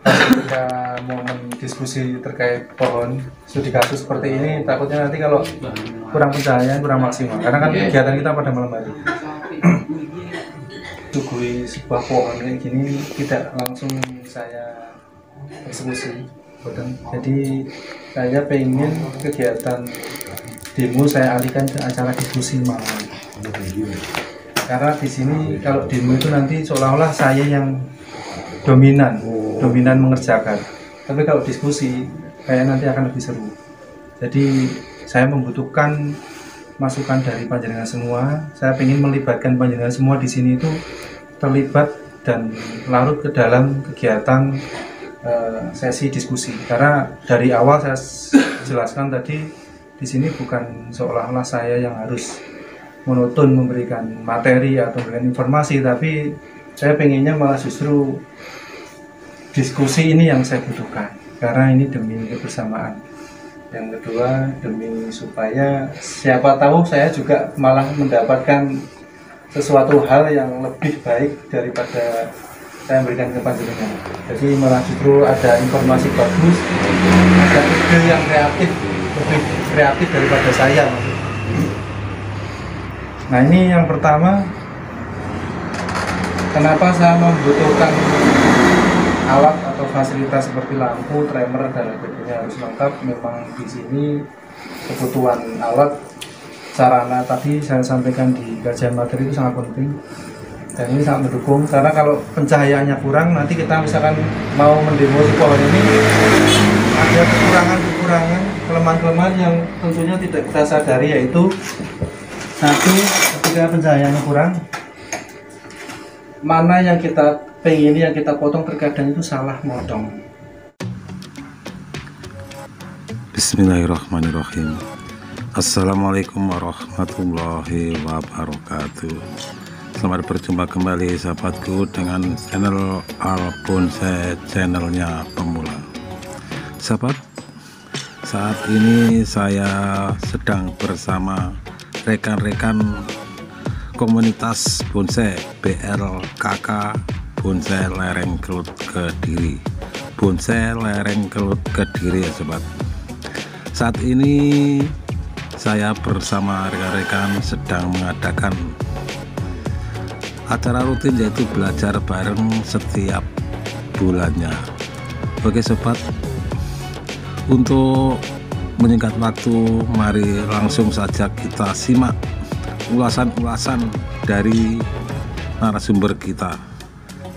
Ketika momen diskusi terkait pohon studi kasus seperti ini, takutnya nanti kalau kurang pencahayaan, kurang maksimal, karena kan kegiatan kita pada malam hari. Tuguhi sebuah pohon kayak gini tidak langsung saya eksekusi, jadi saya pengen kegiatan demo saya alihkan ke acara diskusi malam. Karena di sini kalau demo itu nanti seolah-olah saya yang dominan mengerjakan, tapi kalau diskusi kayak nanti akan lebih seru. Jadi saya membutuhkan masukan dari panjenengan semua. Saya ingin melibatkan panjenengan semua di sini itu terlibat dan larut ke dalam kegiatan sesi diskusi. Karena dari awal saya jelaskan tadi, di sini bukan seolah-olah saya yang harus monoton memberikan materi atau memberikan informasi, tapi saya pengennya malah justru diskusi ini yang saya butuhkan, karena ini demi kebersamaan. Yang kedua, demi supaya siapa tahu saya juga malah mendapatkan sesuatu hal yang lebih baik daripada saya berikan ke panjenengan. Jadi malah justru ada informasi bagus, ada ide yang kreatif, lebih kreatif daripada saya. Nah, ini yang pertama, kenapa saya membutuhkan alat atau fasilitas seperti lampu, timer, dan sebagainya harus lengkap. Memang di sini kebutuhan alat, sarana tadi saya sampaikan di kajian materi itu sangat penting, dan ini sangat mendukung. Karena kalau pencahayaannya kurang, nanti kita misalkan mau mendemo si pohon ini ada kekurangan, kelemahan-kelemahan yang tentunya tidak kita sadari, yaitu satu, ketika pencahayaannya kurang, mana yang kita pengen, yang kita potong terkadang itu salah motong. Bismillahirrahmanirrahim. Assalamualaikum warahmatullahi wabarakatuh. Selamat berjumpa kembali sahabatku dengan channel Al-Bonsai, channelnya pemula. Sahabat, saat ini saya sedang bersama rekan-rekan komunitas bonsai BLKK Bonsai Lereng Kelut Kediri. Bonsai Lereng Kelut Kediri ya sobat. Saat ini saya bersama rekan-rekan sedang mengadakan acara rutin, yaitu belajar bareng setiap bulannya. Oke sobat, untuk menyingkat waktu, mari langsung saja kita simak ulasan-ulasan dari narasumber kita,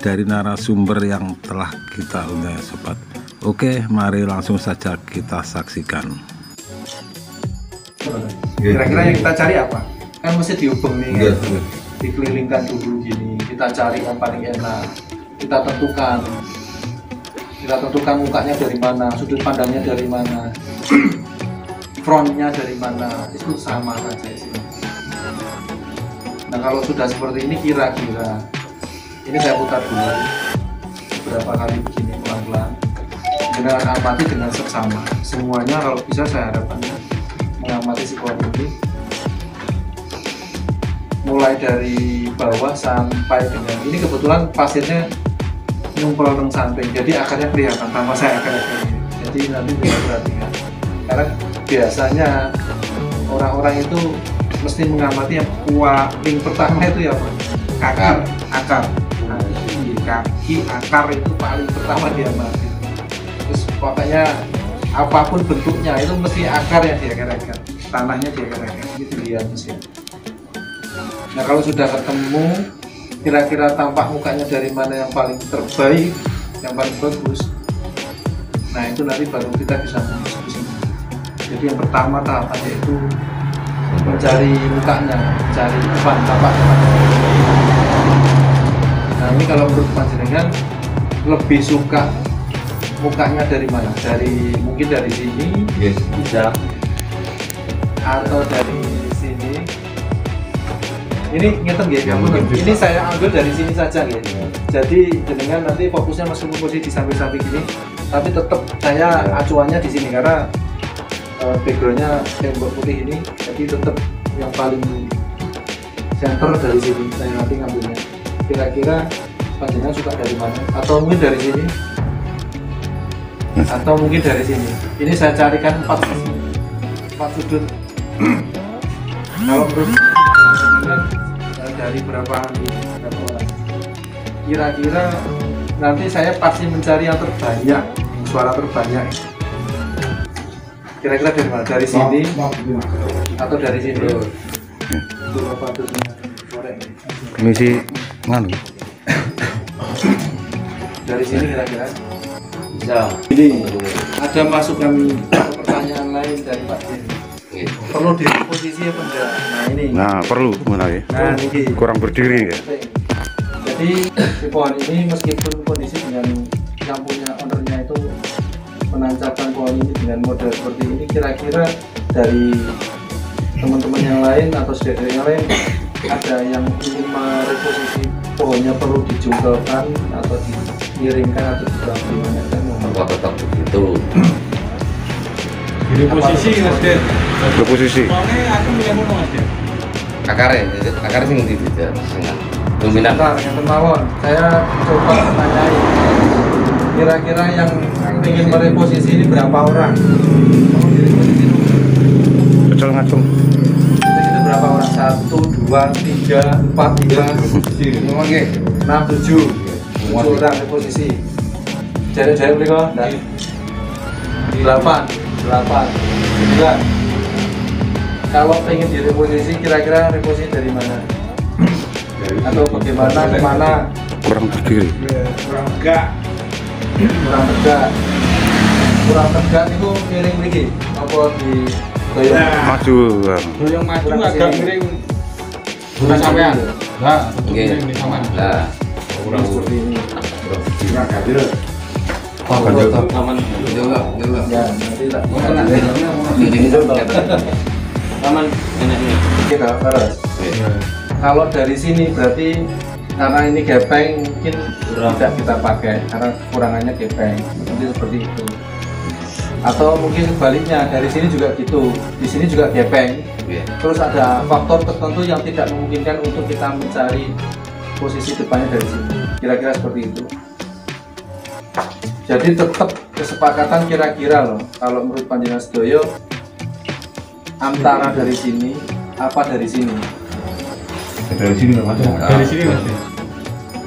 dari narasumber yang telah kita undang sobat. Oke, mari langsung saja kita saksikan. Kira-kira yang kita cari apa? Kan mesti dihubung nih, dikelilingkan dulu gini, kita cari yang paling enak, kita tentukan mukanya dari mana, sudut pandangnya dari mana, frontnya dari mana, itu sama saja sih. Nah, kalau sudah seperti ini, kira-kira ini saya putar dulu beberapa kali begini pelan-pelan, dengan amati dengan seksama semuanya. Kalau bisa saya harapkan mengamati si pohon ini mulai dari bawah sampai dengan ini. Kebetulan pasirnya nyumpel ke samping, jadi akarnya kelihatan sama saya akar-akarnya. Jadi nanti bisa perhatikan, karena biasanya orang-orang itu mesti mengamati yang paling pertama itu ya Pak, akar. Nah, kaki, akar itu paling pertama dia amati. Terus pokoknya apapun bentuknya itu mesti akar yang diagar-agar, tanahnya diagar-agar, itu dilihat mesin. Nah kalau sudah ketemu, kira-kira tampak mukanya dari mana yang paling terbaik, yang paling bagus, nah itu nanti baru kita bisa berdiskusi. Jadi yang pertama tahapan yaitu mencari mukanya, mencari tampak. Nah ini kalau menurut panjenengan lebih suka mukanya dari mana? Mungkin dari sini, yes, bisa, atau dari sini. Ini ngeten nggih, ini saya ambil dari sini saja nggih. Jadi jenengan nanti fokusnya meskipun posisi di samping-samping gini, tapi tetap saya acuannya di sini karena backgroundnya tembok putih ini, jadi tetap yang paling center dari sini saya nanti ngambilnya. Kira-kira panjenengan suka dari mana? Atau mungkin dari sini? Atau mungkin dari sini? Ini saya carikan 4 sudut. Kalau menurut panjenengan dari berapa orang? Kira-kira nanti saya pasti mencari yang terbanyak, suara terbanyak. Kira-kira dari mana? Dari sini atau dari sini? Untuk apa tuh? Misi nganu. Dari sini kira-kira. bisa. Ini ada masukan atau pertanyaan lain dari Pak Din. Perlu di posisi apa enggak? Nah ini. Nah, perlu menawi. Nah ini. Kurang berdiri ya. Jadi di pohon ini meskipun kondisi dengan yang punya ownernya itu menancapkan pohon ini dengan model seperti ini, kira-kira dari teman-teman yang lain atau saudara yang lain ada yang ingin mereposisi pohonnya, perlu dijungkelkan atau miringkan atau dimanakan? Apa tetap begitu? Di posisi Mas Den. Di posisi. Soalnya aku milih ngono Mas Den. Akarnya sing ndi beda sing dominan. Bentar, yang termawon, saya coba tanyain kira-kira yang ingin mereposisi ini berapa orang? Kamu direposisi dulu. Kecil ngacung. Itu berapa orang? 1, 2, 3, 4, 5, 6, 7 orang reposisi. Jadi mereka 8, 9. Kalau pengen direposisi, kira-kira reposisi dari mana? Atau bagaimana, kemana? Kurang berdiri. Kurang tegak itu miring lagi apa di goyong? Maju. Yang maju Kurang agak kesini. miring. Kurang sampean. Lah, betul Nggih. miring di sama. Lah, Kurang seperti ini. Taman. Ya, nanti tak. ini Taman enaknya. Kita terus. Kalau dari sini berarti karena ini gepeng mungkin tidak kita pakai karena kekurangannya gepeng, nanti seperti itu. Atau mungkin sebaliknya dari sini juga gitu, di sini juga gepeng. Terus ada faktor tertentu yang tidak memungkinkan untuk kita mencari posisi depannya dari sini. Kira-kira seperti itu. Jadi tetap kesepakatan kira-kira loh. Kalau menurut panjenengan sedoyo antara dari sini apa dari sini? Dari sini Mas Den.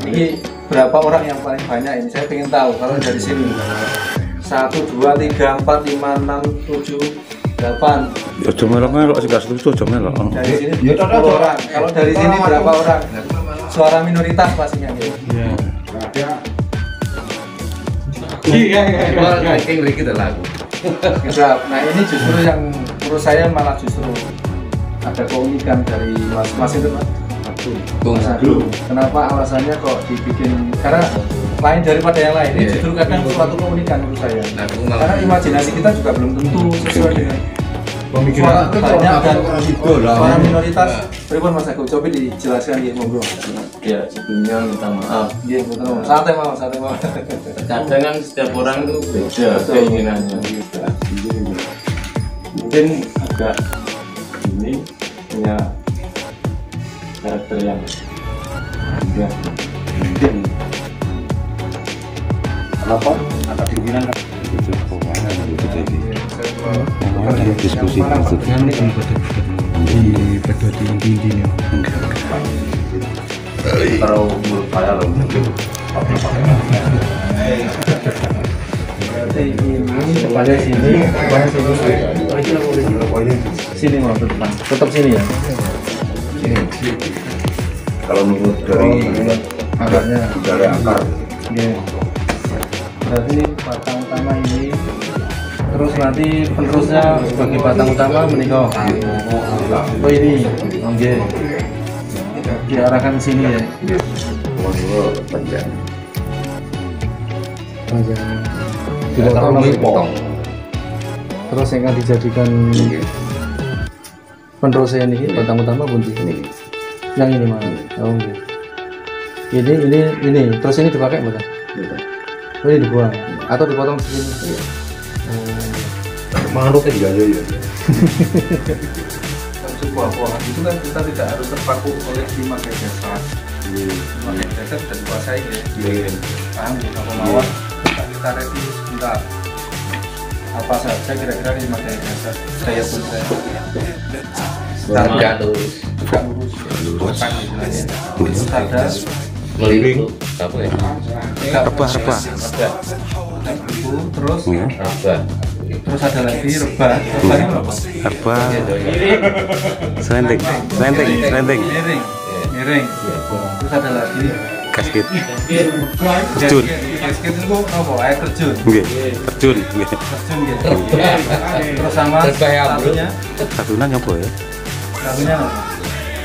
Ini Berapa orang yang paling banyak ini? Saya pengen tahu. Kalau dari sini 1, 2, 3, 4, 5, 6, 7, 8. Ya cuma melok sih gak setuju aja melok. Dari sini 10 orang. Kalau dari sini berapa orang? Suara minoritas pastinya gitu. Iya. ranking kita lagu. Nah ini justru yang menurut saya malah justru ada keunikan dari mas itu Mas. Kenapa alasannya kok dibikin? Karena lain daripada yang lain. Ini justru kadang suatu keunikan menurut saya. Karena imajinasi kita juga belum tentu sesuai dengan suara banyak dan suara minoritas. Pripun Mas Agus, coba dijelaskan ya monggo. Ya sebelumnya minta maaf. Iya betul. Santai mawon. Kadang kan setiap orang itu beda keinginannya. Mungkin agak ini punya karakter yang juga mungkin Kenapa? Angka pimpinan kan Diskusi di pada di intinya. Kalau menurut saya loh mungkin Berarti ini depannya sini, depannya sini. Sini mau depan, tetap sini ya. Kalau menurut dari Akarnya. dari akar Oke. Berarti batang utama ini, terus nanti penerusnya sebagai batang utama menikah. Oh ini, oke. Diarahkan ke sini ya. Menurut panjang. Dipotong dipotong. Terus yang akan dijadikan penerusnya ini batang utama bunti ini. Yang ini mana? Oh, oke. Ini terus ini dipakai mana? Oh, ini dibuang atau dipotong segini? mangrove juga ada ya. Sebuah pohon itu kan kita tidak harus terpaku oleh 5 gaya dasar. 5 gaya dasar sudah dikuasai ya. Paham ya, kalau mau kita review sebentar. Apa saja kira-kira 5 gaya dasar gaya bonsai? Tegak lurus. Tegak lurus, depan istilahnya. Terus ada Meliput. Apa ya? rebah, terus Apa? terus ada lagi rebah. Rebah itu apa? Herba, selenting, Miring. Terus ada lagi kasket, terjun, gasket itu apa? Air terjun. nggih, terjun, nggih. Terjun gitu. Terus sama Rebah ya, bro. satunya, Satunya nyoba ya? satunya apa?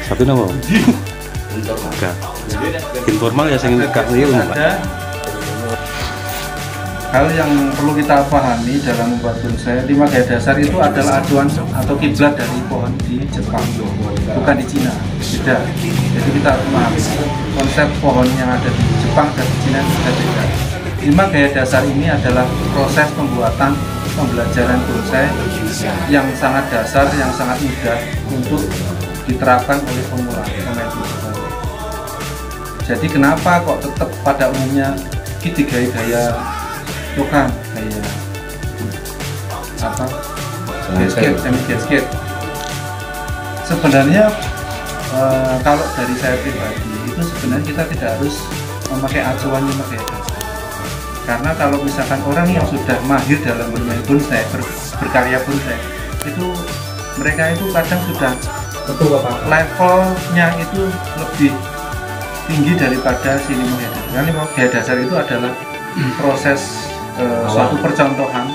Satunya apa? Enggak. Informal ya sing gak Terus niru, Pak. ada hal yang perlu kita pahami dalam membuat bonsai. 5 gaya dasar itu adalah acuan atau kiblat dari pohon di Jepang, bukan di Cina. Beda. Jadi kita harus memahami konsep pohon yang ada di Jepang dan di Cina itu beda. 5 gaya dasar ini adalah proses pembuatan pembelajaran bonsai yang sangat dasar, yang sangat mudah untuk diterapkan oleh pemula pemain bonsai baru. Jadi kenapa kok tetap pada umumnya kita gaya bukan kayak apa gasket, semi gasket. Sebenarnya kalau dari saya pribadi itu sebenarnya kita tidak harus memakai acuan 5 gaya dasar. Karena kalau misalkan orang yang sudah mahir dalam bermain bonsai, berkarya bonsai, itu mereka itu kadang sudah levelnya itu lebih tinggi daripada si 5 gaya dasar. Karena 5 gaya dasar itu adalah proses suatu percontohan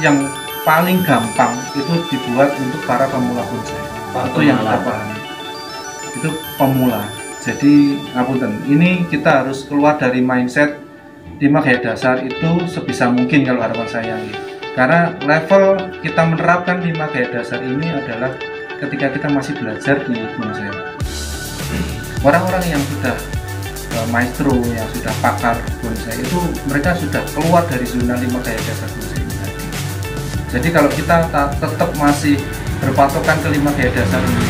yang paling gampang itu dibuat untuk para pemula bonsai. Itu yang kita pahami. Itu pemula. Jadi ngapunten, ini kita harus keluar dari mindset 5 gaya dasar itu sebisa mungkin kalau harapan saya. Karena level kita menerapkan 5 gaya dasar ini adalah ketika kita masih belajar di bonsai. Orang-orang yang sudah maestro, yang sudah pakar bonsai itu mereka sudah keluar dari zona 5 gaya dasar bonsai ini. Jadi kalau kita tetap masih berpatokan ke 5 gaya dasar ini,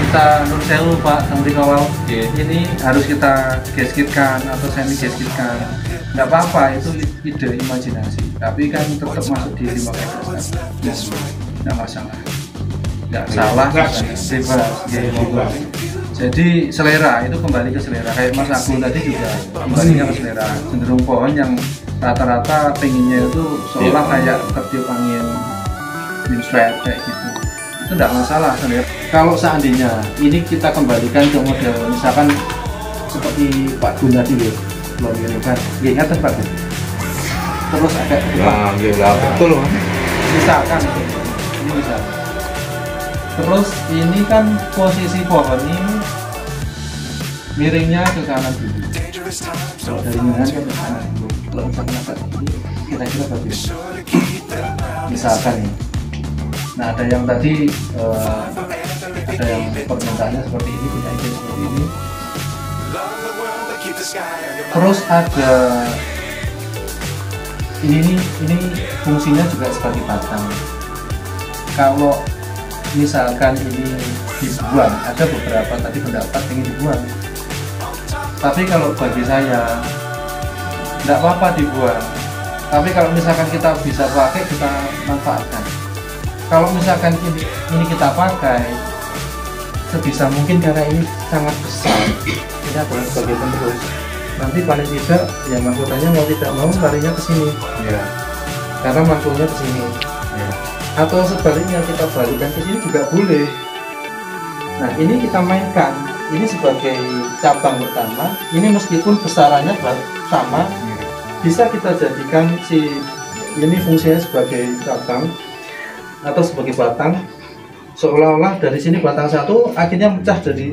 kita nur sewu Pak Samri Kawal, ini harus kita geskitkan atau semi geskitkan, nggak apa-apa, itu ide imajinasi, tapi kan tetap masuk di 5 gaya dasar, nggak masalah, nggak salah, bebas. Jadi selera itu kembali ke selera, kayak Mas Agung tadi juga kembalinya ke selera. Cenderung pohon yang rata-rata pengennya itu seolah kayak ketiup angin, windswept kayak gitu, itu tidak masalah selera. Kalau seandainya ini kita kembalikan ke model misalkan seperti Pak Gun tadi ya, belum kan? Ingat kan Pak Gun? Terus agak Betul. misalkan ini misalkan. Terus ini kan posisi pohon ini miringnya ke kanan dulu. Kalau dari kanan ke kanan dulu. Kalau misalkan agak ini kira-kira bagus. Misalkan ini. Nah ada yang tadi ada yang permintaannya seperti ini, punya ide seperti ini. Terus ada ini fungsinya juga sebagai batang. Kalau misalkan ini dibuang, ada beberapa tadi pendapat ingin dibuang, tapi kalau bagi saya tidak apa-apa dibuang, tapi kalau misalkan kita bisa pakai, kita manfaatkan. Kalau misalkan ini kita pakai sebisa mungkin karena ini sangat besar, ini adalah sebagai penerus, nanti paling tidak ya mahkotanya mau tidak mau larinya ke sini Iya. karena mangkulnya ke sini. Iya. Atau sebaliknya kita balikan ke sini juga boleh. Nah ini kita mainkan, ini sebagai cabang pertama, ini meskipun besarannya sama, bisa kita jadikan ini fungsinya sebagai cabang atau sebagai batang, seolah-olah dari sini batang satu akhirnya pecah jadi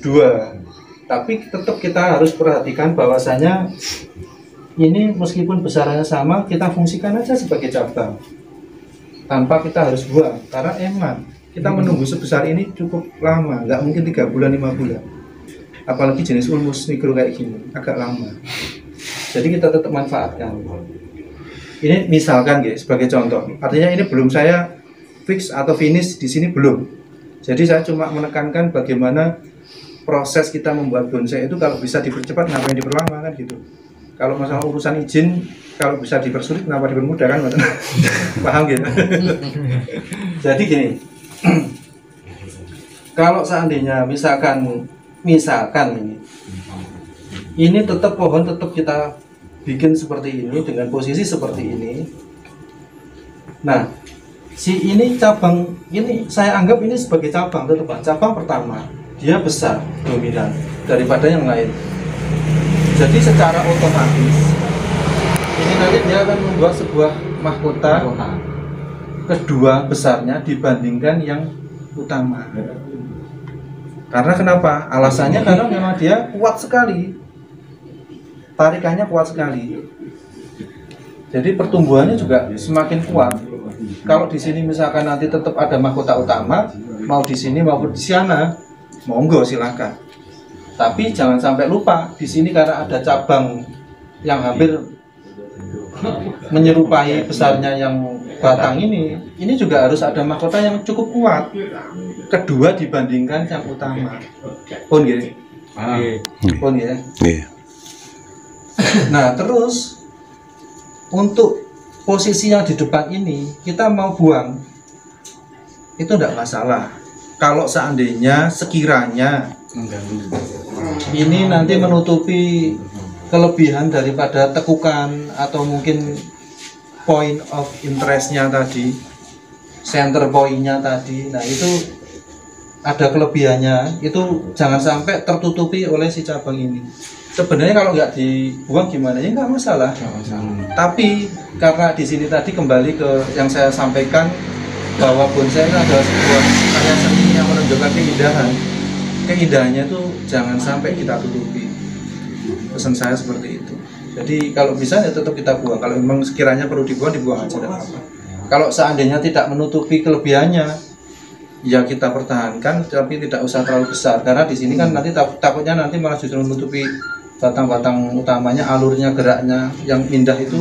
dua. Tapi tetap kita harus perhatikan bahwasanya ini meskipun besarannya sama, kita fungsikan aja sebagai cabang tanpa kita harus buang, karena emang kita menunggu sebesar ini cukup lama, nggak mungkin 3 bulan 5 bulan, apalagi jenis ulmus mikro kayak gini agak lama. Jadi kita tetap manfaatkan. Ini misalkan guys, sebagai contoh, artinya ini belum saya fix atau finish di sini belum. Jadi saya cuma menekankan bagaimana proses kita membuat bonsai itu kalau bisa dipercepat ngapain diperlama kan gitu. Kalau masalah urusan izin kalau bisa dipersulit kenapa dipermudah kan? Paham gitu. Jadi gini, kalau seandainya misalkan ini tetap pohon tetap kita bikin seperti ini dengan posisi seperti ini. Nah, ini cabang ini saya anggap ini sebagai cabang tetap cabang pertama. Dia besar dominan daripada yang lain. Jadi secara otomatis ini nanti dia akan membuat sebuah mahkota kedua besarnya dibandingkan yang utama. Karena kenapa? Alasannya karena memang dia kuat sekali, tarikannya kuat sekali. Jadi pertumbuhannya juga semakin kuat. Kalau di sini misalkan nanti tetap ada mahkota utama, mau di sini maupun di sana, monggo silakan. Tapi jangan sampai lupa di sini karena ada cabang yang hampir menyerupai besarnya yang batang ini juga harus ada mahkota yang cukup kuat kedua dibandingkan yang utama. Pun gitu. Pun ya. Nah terus untuk posisi yang di depan ini kita mau buang itu tidak masalah. Kalau seandainya sekiranya ini nanti menutupi kelebihan daripada tekukan atau mungkin point of interestnya tadi, center pointnya tadi, nah itu ada kelebihannya, itu jangan sampai tertutupi oleh si cabang ini. Sebenarnya kalau nggak dibuang gimana ya nggak masalah. Tapi karena di sini tadi kembali ke yang saya sampaikan bahwa bonsai itu adalah sebuah karya seni yang menunjukkan keindahan. Keindahannya itu jangan sampai kita tutupi. Pesan saya seperti itu. Jadi kalau bisa ya tetap kita buang. Kalau memang sekiranya perlu dibuang aja tidak apa-apa. Kalau seandainya tidak menutupi kelebihannya, ya kita pertahankan, tapi tidak usah terlalu besar. Karena di sini kan nanti takutnya nanti malah justru menutupi batang-batang utamanya, alurnya, geraknya yang indah itu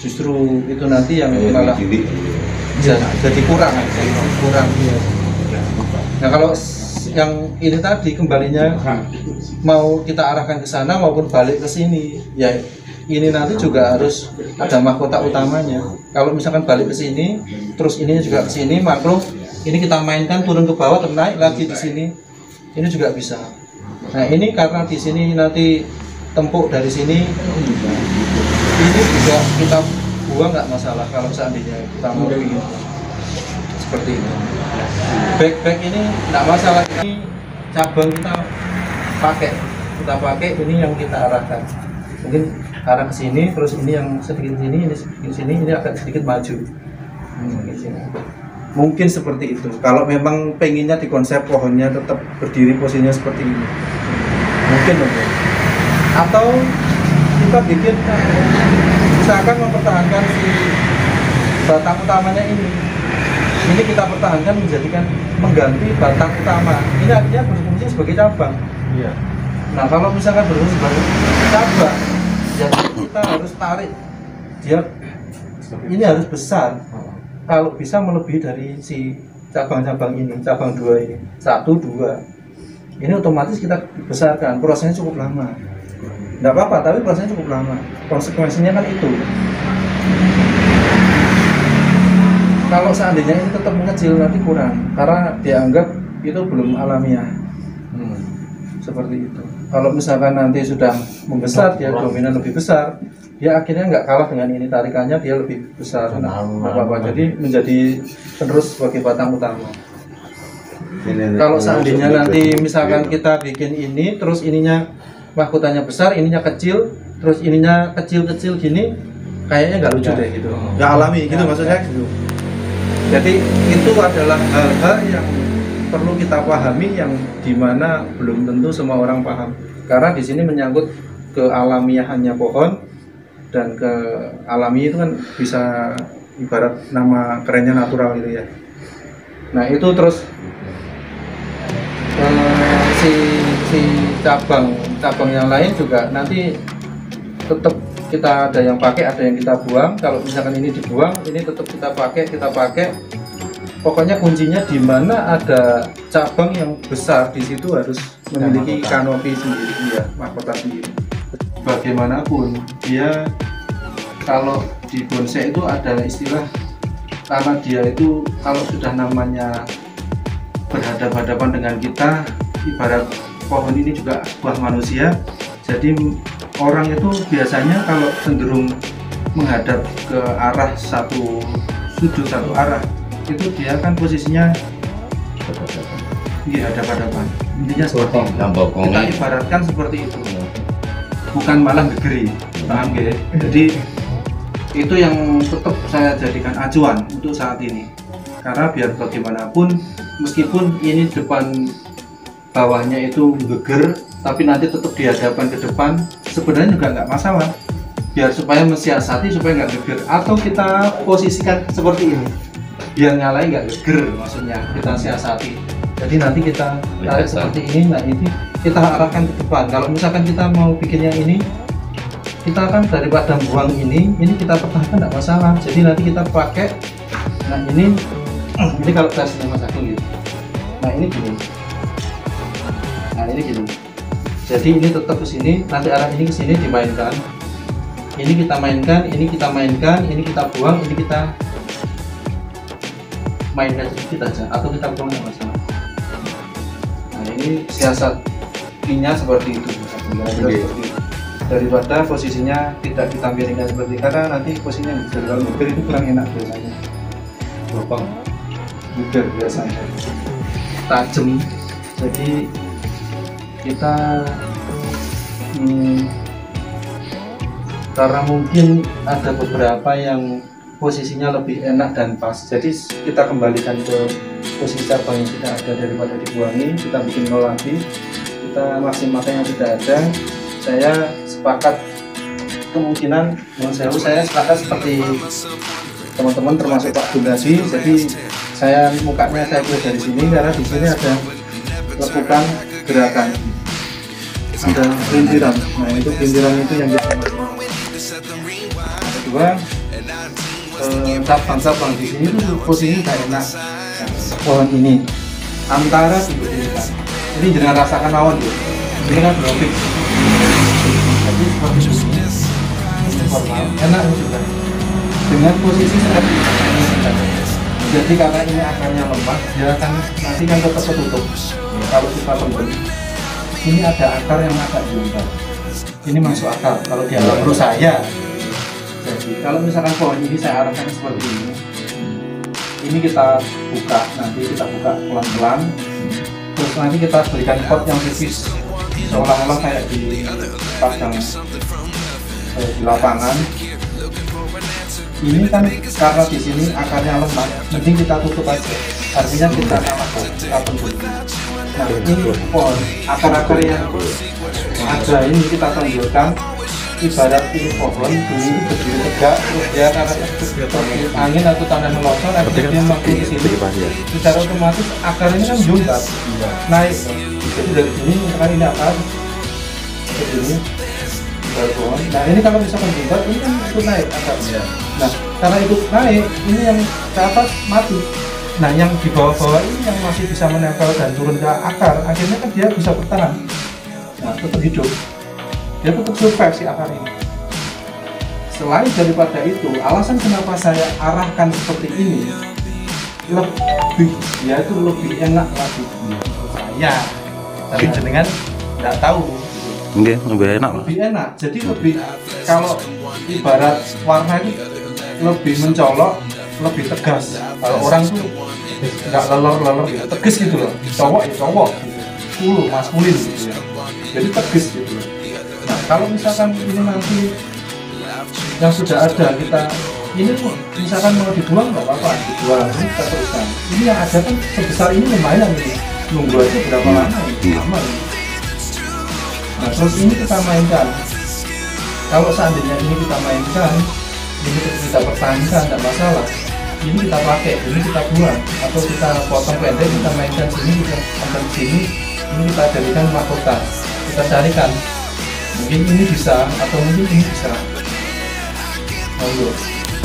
justru itu nanti yang malah jadi kurang. Nah kalau yang ini tadi kembalinya mau kita arahkan ke sana maupun balik ke sini, ya ini nanti juga harus ada mahkota utamanya. Kalau misalkan balik ke sini, terus ini juga ke sini, maklum ini kita mainkan turun ke bawah, naik lagi di sini, ini juga bisa. Nah ini karena di sini nanti tempuk dari sini, ini juga kita buang nggak masalah kalau seandainya kita mau begini. Seperti ini. Back ini tidak masalah, ini cabang kita pakai ini yang kita arahkan. Mungkin arah ke sini, terus ini yang sedikit sini, ini sedikit sini, ini agak sedikit maju. Mungkin seperti itu. Kalau memang pengennya di konsep pohonnya tetap berdiri posisinya seperti ini, mungkin. Atau kita bikin, misalkan mempertahankan si batang utamanya ini kita pertahankan menjadikan mengganti batang utama. Ini artinya berfungsi sebagai cabang. Iya. Nah kalau misalkan berfungsi sebagai cabang, ya kita harus tarik dia. Ini harus besar. Kalau bisa melebihi dari si cabang-cabang ini, cabang 2 ini, 1, 2. Ini otomatis kita besarkan. Prosesnya cukup lama. Nggak apa-apa, tapi prosesnya cukup lama. Konsekuensinya kan itu. Kalau seandainya ini tetap mengecil nanti kurang, karena dianggap itu belum alamiah. seperti itu. Kalau misalkan nanti sudah membesar, dia dominan lebih besar, dia akhirnya nggak kalah dengan ini, tarikannya dia lebih besar, apa-apa. Jadi menjadi terus sebagai batang utama. Kalau seandainya nanti misalkan kita bikin ini, terus ininya mahkotanya besar, ininya kecil, terus ininya kecil-kecil gini, kayaknya nggak lucu deh gitu, nggak alami gitu maksudnya gitu. Jadi itu adalah hal-hal yang perlu kita pahami, yang dimana belum tentu semua orang paham. Karena di sini menyangkut ke alamiahannya pohon, dan ke alami itu kan bisa ibarat nama kerennya natural gitu ya. Nah itu terus si cabang yang lain juga nanti tetap kita ada yang pakai, ada yang kita buang. Kalau misalkan ini dibuang, ini tetap kita pakai. Pokoknya kuncinya di mana ada cabang yang besar, di situ harus memiliki kanopi sendiri, ya, mahkota sendiri. Bagaimanapun dia, kalau di bonsai itu ada istilah, karena dia itu kalau sudah namanya berhadapan-hadapan dengan kita, ibarat pohon ini juga buah manusia. Jadi orang itu biasanya kalau cenderung menghadap ke arah satu sudut, satu arah, itu dia kan posisinya di hadapan-hadapan. Intinya seperti itu. Kita ibaratkan seperti itu, bukan malah gegeri, paham ya? Jadi itu yang tetap saya jadikan acuan untuk saat ini, karena biar bagaimanapun, meskipun ini depan bawahnya itu geger, tapi nanti tetap dihadapkan ke depan, sebenarnya juga nggak masalah, biar supaya mensiasati supaya nggak geger. Atau kita posisikan seperti ini, biar nyalain nggak geger, maksudnya kita siasati. Jadi nanti kita tarik seperti ini, nah ini kita arahkan ke depan. Kalau misalkan kita mau bikinnya ini, kita kan daripada buang ini kita pertahankan nggak masalah. Jadi nanti kita pakai, nah ini kalau tesnya Mas Agung gitu, nah ini gini, nah ini gini. Jadi ini tetap ke sini, nanti arah ini ke sini dimainkan. Ini kita mainkan, ini kita mainkan, ini kita buang, ini kita mainkan sedikit aja, atau kita buang nggak masalah. Nah ini siasatnya seperti itu, seperti itu. Daripada posisinya tidak kita miringkan seperti, karena nanti posisinya kalau geger itu kurang enak biasanya. Lubang geger biasanya tajam. Jadi kita karena mungkin ada beberapa yang posisinya lebih enak dan pas, jadi kita kembalikan ke posisi cabang yang tidak ada daripada dibuangi, kita bikin nol lagi, kita maksimalkan yang tidak ada. Saya sepakat, kemungkinan menurut saya sepakat seperti teman-teman termasuk Pak Gunasi. Jadi saya mukanya saya buat dari sini, karena di sini ada lekukan gerakan, ada pelintiran. Nah itu pelintiran itu yang kita kedua, cabang di sini tuh posisinya tidak enak. Pohon ini antara ini kan, ini jangan rasakan lawan tuh, ini kan belum fix. Jadi seperti ini formal, enak juga dengan posisi seperti ini. Jadi karena ini akarnya lemah, dia akan nanti kan tetap tertutup. Kalau kita tembus, ini ada akar yang agak jungkal. Ini masuk akal kalau dia menurut saya. Jadi kalau misalkan pohon ini saya arahkan seperti ini kita buka, nanti kita buka pelan-pelan, terus nanti kita berikan pot yang tipis, seolah-olah kayak di padang di lapangan. Ini kan karena di sini akarnya lemah, mending kita tutup aja. Artinya kita tembus. Nah ini pohon akar-akar yang ada ini kita tonjolkan. Ibarat ini pohon dulu berdiri tegak, terus dia karena angin atau tanah melosot, akhirnya dia makin di sini. Secara otomatis akar ini kan jungkat, naik. Jadi dari sini misalkan ini akar, begini, pohon. Nah ini kalau misalkan jungkat, ini kan itu naik akarnya. Nah karena itu naik, ini yang ke atas mati. Nah yang di bawah-bawah ini yang masih bisa menempel dan turun ke akar, akhirnya kan dia bisa bertahan, nah tetap hidup. Dia tetap survive si akar ini. Selain daripada itu, alasan kenapa saya arahkan seperti ini, lebih, ya itu lebih enak lagi saya. Tapi dengan nggak tahu. Nggih, lebih enak Pak. Lebih enak. Jadi lebih kalau ibarat warna itu lebih mencolok, lebih tegas. Kalau orang tuh nggak lelor gitu, tegas gitu loh. Cowok ya cowok, gitu. Maskulin gitu ya. Jadi tegas gitu loh. Nah kalau misalkan ini nanti yang sudah ada kita ini misalkan mau dibuang nggak apa-apa, dibuang ini kita teruskan. Ini yang ada kan sebesar ini lumayan ini, nunggu aja berapa lama ini, lama ini. Nah terus ini kita mainkan. Kalau seandainya ini kita mainkan, ini kita pertahankan, tidak masalah. Ini kita pakai, ini kita buang, atau kita potong pendek, kita mainkan sini, kita potong sini, ini kita jadikan mahkota. Kita carikan, mungkin ini bisa, atau mungkin ini bisa.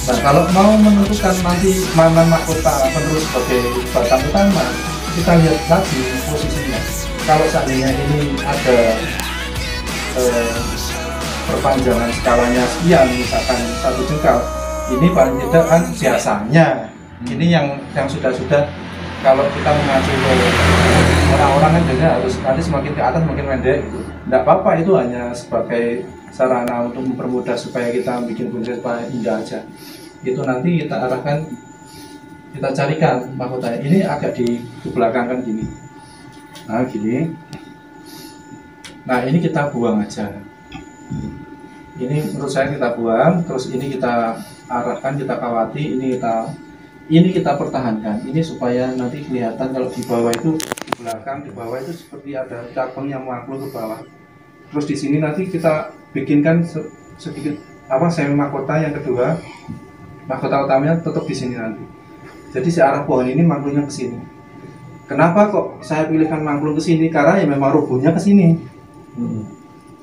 Nah kalau mau menentukan nanti mana mahkota penerus sebagai batang utama, kita lihat lagi posisinya. Kalau seandainya ini ada perpanjangan skalanya sekian, misalkan 1 jengkal, ini paling tidak kan biasanya ini yang sudah kalau kita mengacu ke orang-orang kan biasanya harus nanti semakin ke atas semakin pendek gitu. Tidak apa-apa, itu hanya sebagai sarana untuk mempermudah supaya kita bikin bonsai supaya indah aja. Itu nanti kita arahkan, kita carikan mahkotanya. Ini agak di belakang kan gini. Nah gini. Nah ini kita buang aja. Ini menurut saya kita buang, terus ini kita arahkan, kita kawati, ini kita pertahankan. Ini supaya nanti kelihatan kalau di bawah itu, di belakang, di bawah itu seperti ada cabang yang mengangklung ke bawah. Terus di sini nanti kita bikinkan sedikit semi mahkota yang kedua, mahkota utamanya tetap di sini nanti. Jadi si arah pohon ini mangklungnya ke sini. Kenapa kok saya pilihkan mangklung ke sini? Karena ya memang rubuhnya ke sini.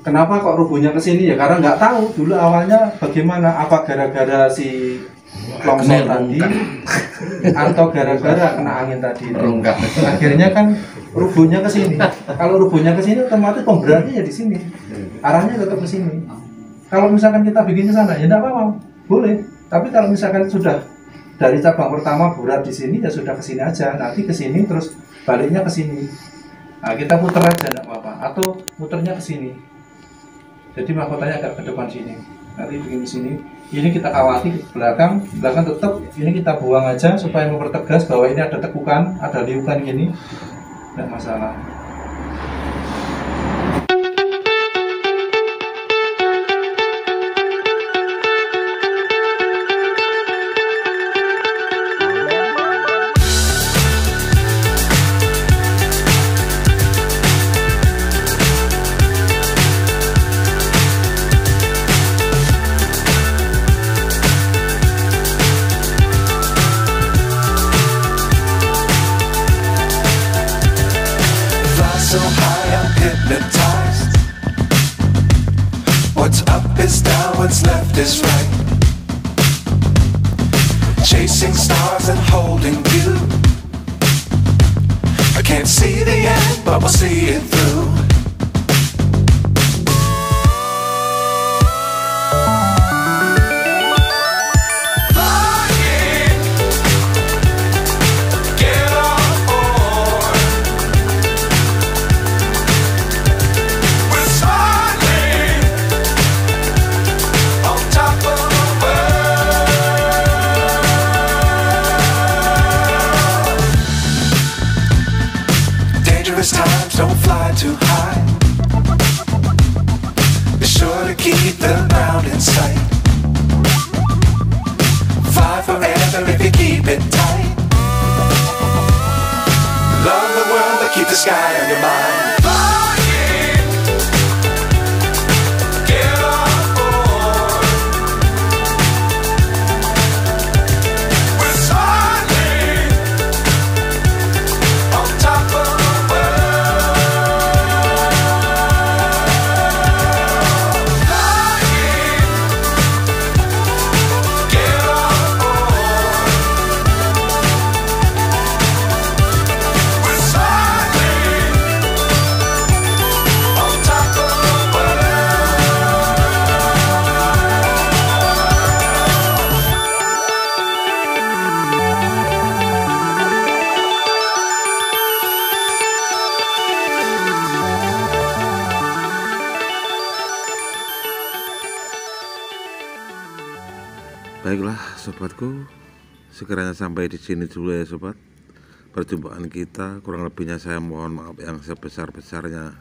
Kenapa kok rubuhnya ke sini? Ya karena nggak tahu dulu awalnya bagaimana, apa gara-gara si longsor tadi atau gara-gara kena angin tadi. Akhirnya kan rubuhnya ke sini. Kalau rubuhnya ke sini otomatis pemberatnya ya di sini. Arahnya tetap ke sini. Kalau misalkan kita bikin ke sana ya enggak apa-apa. Boleh. Tapi kalau misalkan sudah dari cabang pertama berat di sini ya sudah ke sini aja. Nanti ke sini terus baliknya ke sini. Nah, kita putar aja enggak apa-apa atau muternya ke sini. Jadi mahkotanya agak ke depan sini. Nanti bikin di sini. Ini kita kawati ke belakang tetap ini kita buang aja supaya mempertegas bahwa ini ada tekukan, ada liukan gini. Tidak masalah. So high I'm hypnotized. What's up is down, what's left is right. Chasing stars and holding you. I can't see the end, but we'll see it through. Times don't fly too high. Be sure to keep the ground in sight. Fly forever if you keep it tight. Love the world but keep the sky on your mind. Baiklah sobatku, sekiranya sampai di sini dulu ya sobat perjumpaan kita. Kurang lebihnya saya mohon maaf yang sebesar-besarnya.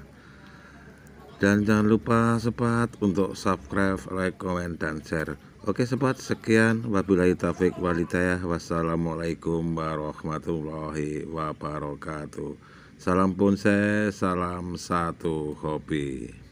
Dan jangan lupa sobat untuk subscribe, like, komen, dan share. Oke sobat, sekian. Wabillahi taufiq walhidayah. Wassalamualaikum warahmatullahi wabarakatuh. Salam Ponse, salam satu hobi.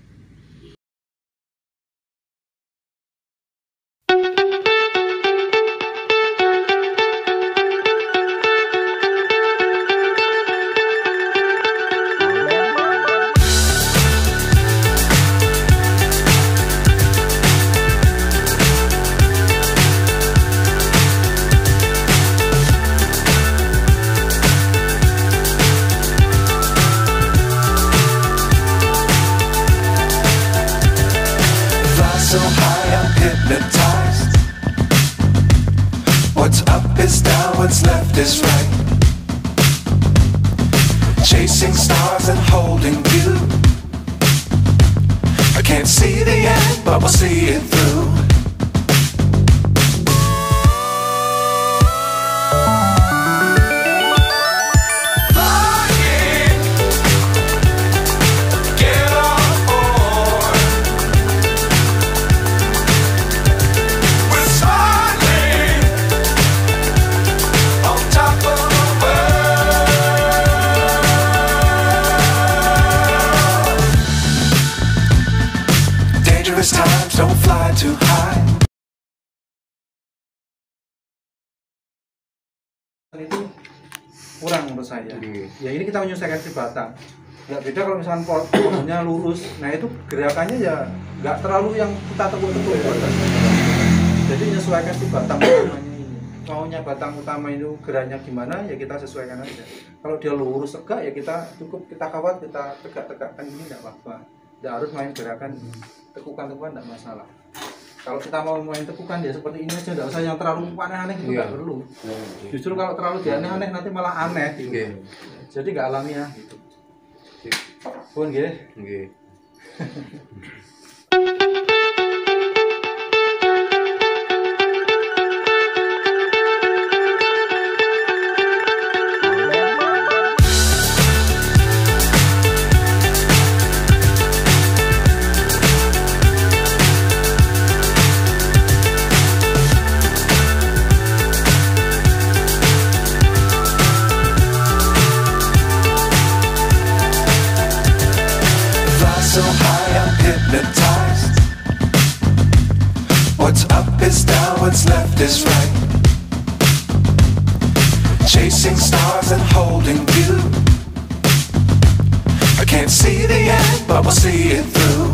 So high I'm hypnotized. What's up is down, what's left is right. Chasing stars and holding you. I can't see the end, but we'll see it through. Times don't fly too high. Itu kurang menurut saya. Ya ini kita menyesuaikan si batang. Nggak beda kalau misalkan pohonnya lurus. Nah itu gerakannya ya nggak terlalu yang kita tekuk-tekuk. Jadi menyesuaikan si batang utamanya ini. Maunya batang utama itu geraknya gimana ya kita sesuaikan aja. Kalau dia lurus tegak ya kita cukup kita kawat, kita tegak-tegakkan ini nggak apa-apa. Nggak harus main gerakan tekukan-tekukan tidak masalah. Kalau kita mau main tekukan ya seperti ini aja, tidak usah yang terlalu aneh-aneh itu nggak perlu. Justru kalau terlalu aneh-aneh nanti malah aneh gitu. Jadi nggak alamiah gitu. Pun gitu. So high I'm hypnotized. What's up is down, what's left is right. Chasing stars and holding you. I can't see the end, but we'll see it through.